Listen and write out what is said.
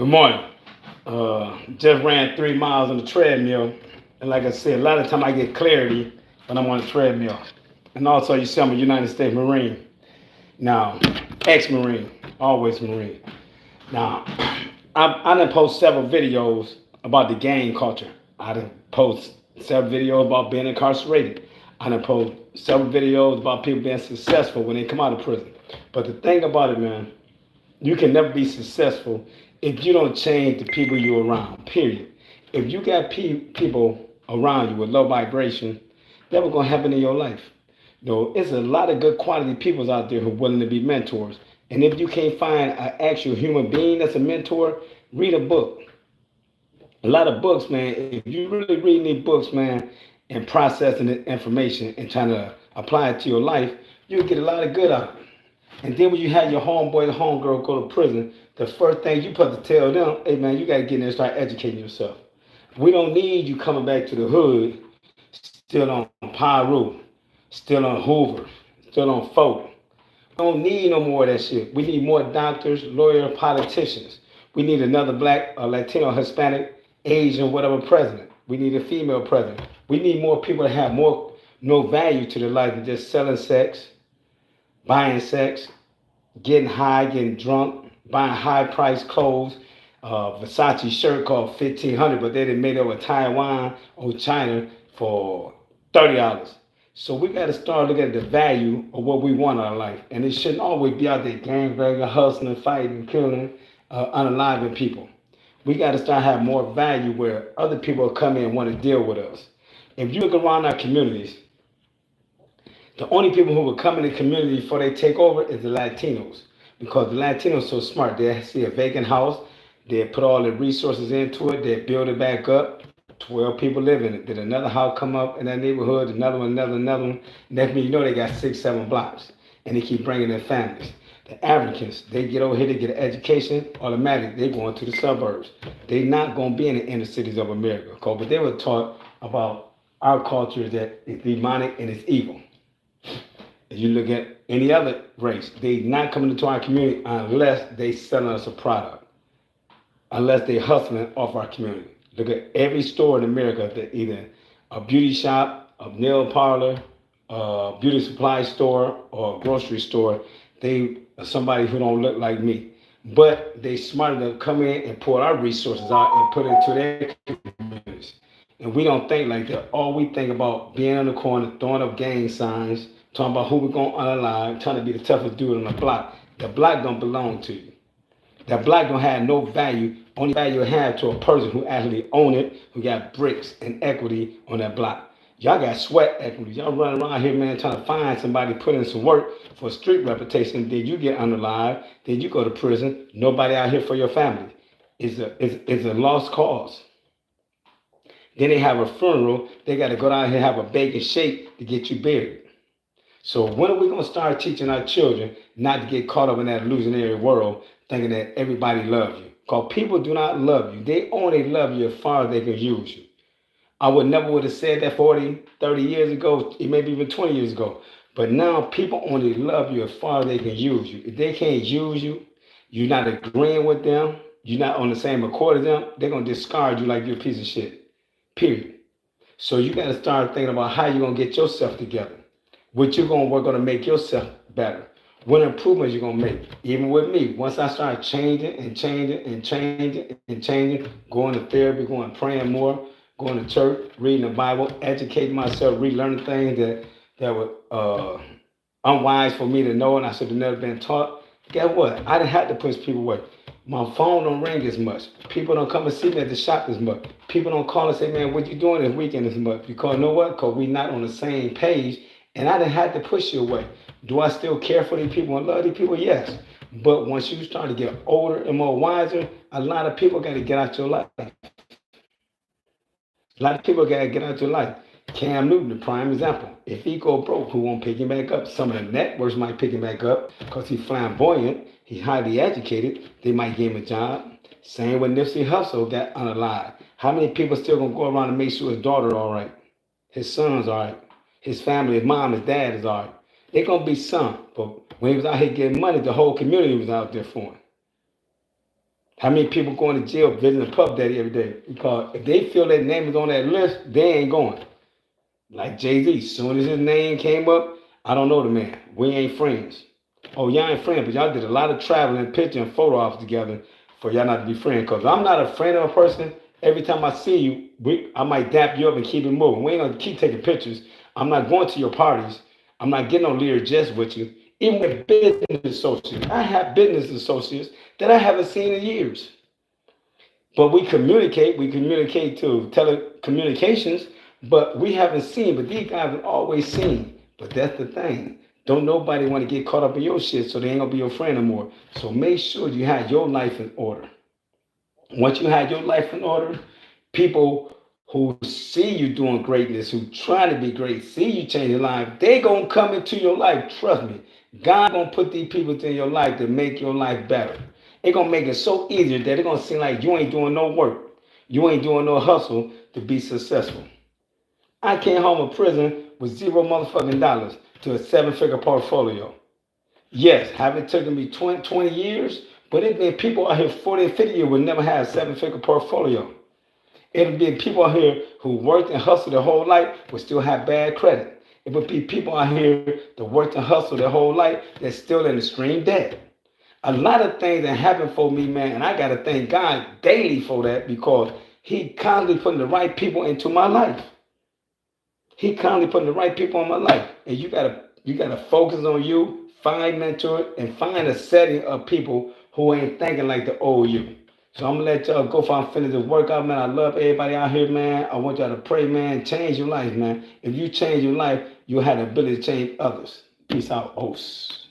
Good morning. Just ran 3 miles on the treadmill, and like I said, a lot of time I get clarity when I'm on the treadmill. And also, you see, I'm a United States Marine. Now, ex-Marine, always Marine. Now, I done post several videos about the gang culture. I done post several videos about being incarcerated. I done post several videos about people being successful when they come out of prison. But the thing about it, man, you can never be successful if you don't change the people you're around, period. If you got people around you with low vibration, that was going to happen in your life. It's a lot of good quality people out there who are willing to be mentors. And if you can't find an actual human being that's a mentor, read a book. A lot of books, man. If you really read these books, man, and processing the information and trying to apply it to your life, you'll get a lot of good out of it. And then when you have your homeboy or homegirl go to prison, the first thing you supposed to tell them, hey man, you gotta get in there and start educating yourself. We don't need you coming back to the hood still on Pyro, still on Hoover, still on Folk. We don't need no more of that shit. We need more doctors, lawyers, politicians. We need another black, Latino, Hispanic, Asian, whatever president. We need a female president. We need more people that have more no value to their life than just selling sex, buying sex, getting high, getting drunk, buying high priced clothes, Versace shirt called 1,500, but they done made it with Taiwan or China for $30. So we got to start looking at the value of what we want out of life, and it shouldn't always be out there gangbanging, hustling, fighting, killing, unaliving people. We got to start having more value where other people come in and want to deal with us. If you look around our communities, the only people who will come in the community before they take over is the Latinos. Because the Latinos are so smart. They see a vacant house, they put all the resources into it, they build it back up. 12 people live in it. Then another house come up in that neighborhood, another one, another one. Next thing you know, they got 6, 7 blocks. And they keep bringing their families. The Africans, they get over here, they get an education, automatically they going to the suburbs. They not going to be in the inner cities of America. But they were taught about our culture that it's demonic and it's evil. If you look at any other race, they not coming into our community unless they selling us a product, unless they hustling off our community. Look at every store in America that either a beauty shop, a nail parlor, a beauty supply store, or a grocery store. They are somebody who don't look like me, but they smart enough to come in and pull our resources out and put it into their communities. And we don't think like that. All we think about being in the corner, throwing up gang signs, talking about who we're going to unalive, trying to be the toughest dude on the block. The block don't belong to you. That block don't have no value. Only value it have to a person who actually own it, who got bricks and equity on that block. Y'all got sweat equity. Y'all running around here, man, trying to find somebody, put in some work for a street reputation. Then you get unalive. Then you go to prison. Nobody out here for your family. It's a lost cause. Then they have a funeral. They got to go down here and have a bake and shake to get you buried. So when are we going to start teaching our children not to get caught up in that illusionary world thinking that everybody loves you? Because people do not love you. They only love you as far as they can use you. I would have said that 40, 30 years ago, maybe even 20 years ago. But now people only love you as far as they can use you. If they can't use you, you're not agreeing with them, you're not on the same accord as them, they're going to discard you like you're a piece of shit. Period. So you got to start thinking about how you're going to get yourself together. What you're going to work on to make yourself better. What improvements you're going to make. Even with me, once I start changing and changing and changing and changing, going to therapy, going praying more, going to church, reading the Bible, educating myself, relearning things that were unwise for me to know and I should have never been taught. Guess what? I didn't have to push people away. My phone don't ring as much. People don't come and see me at the shop as much. People don't call and say, man, what you doing this weekend as much? Because you know what? Because we're not on the same page. And I didn't have to push you away. Do I still care for these people and love these people? Yes. But once you start to get older and more wiser, a lot of people got to get out your life. A lot of people got to get out your life. Cam Newton, the prime example. If he go broke, who won't pick him back up? Some of the networks might pick him back up because he's flamboyant, he's highly educated. They might give him a job. Same with Nipsey Hussle got unalive. How many people still going to go around and make sure his daughter all right? His son's all right? His family, his mom, his dad is all right. They're going to be some. But when he was out here getting money, the whole community was out there for him. How many people going to jail visiting Puff Daddy every day? Because if they feel their name is on that list, they ain't going. Like Jay-Z, soon as his name came up, I don't know the man. We ain't friends. Oh, y'all ain't friends, but y'all did a lot of traveling, picture and photo ops together for y'all not to be friends. Because I'm not a friend of a person. Every time I see you, I might dap you up and keep it moving. We ain't going to keep taking pictures. I'm not going to your parties. I'm not getting on Lear just with you. Even with business associates. I have business associates that I haven't seen in years. But we communicate to telecommunications, but we haven't seen, but these guys have always seen. But that's the thing. Don't nobody want to get caught up in your shit, so they ain't gonna be your friend no more. So make sure you have your life in order. Once you have your life in order, people who see you doing greatness, who trying to be great, see you change your life, they gonna come into your life. Trust me. God gonna put these people in your life to make your life better. It's gonna make it so easier that it's gonna seem like you ain't doing no work. You ain't doing no hustle to be successful. I came home from prison with zero motherfucking dollars to a seven-figure portfolio. Yes, have it taken me 20 years, but it been people out here 40 and 50 years would never have a seven-figure portfolio. It'll be people out here who worked and hustled their whole life but still have bad credit. It would be people out here that worked and hustled their whole life that's still in extreme debt. A lot of things that happen for me, man, and I gotta thank God daily for that because He constantly putting the right people into my life. He constantly putting the right people in my life, and you gotta focus on you, find mentors, and find a setting of people who ain't thinking like the old you. So I'm gonna let y'all go for I'm finished the workout, man. I love everybody out here, man. I want y'all to pray, man. Change your life, man. If you change your life, you'll have the ability to change others. Peace out, hosts.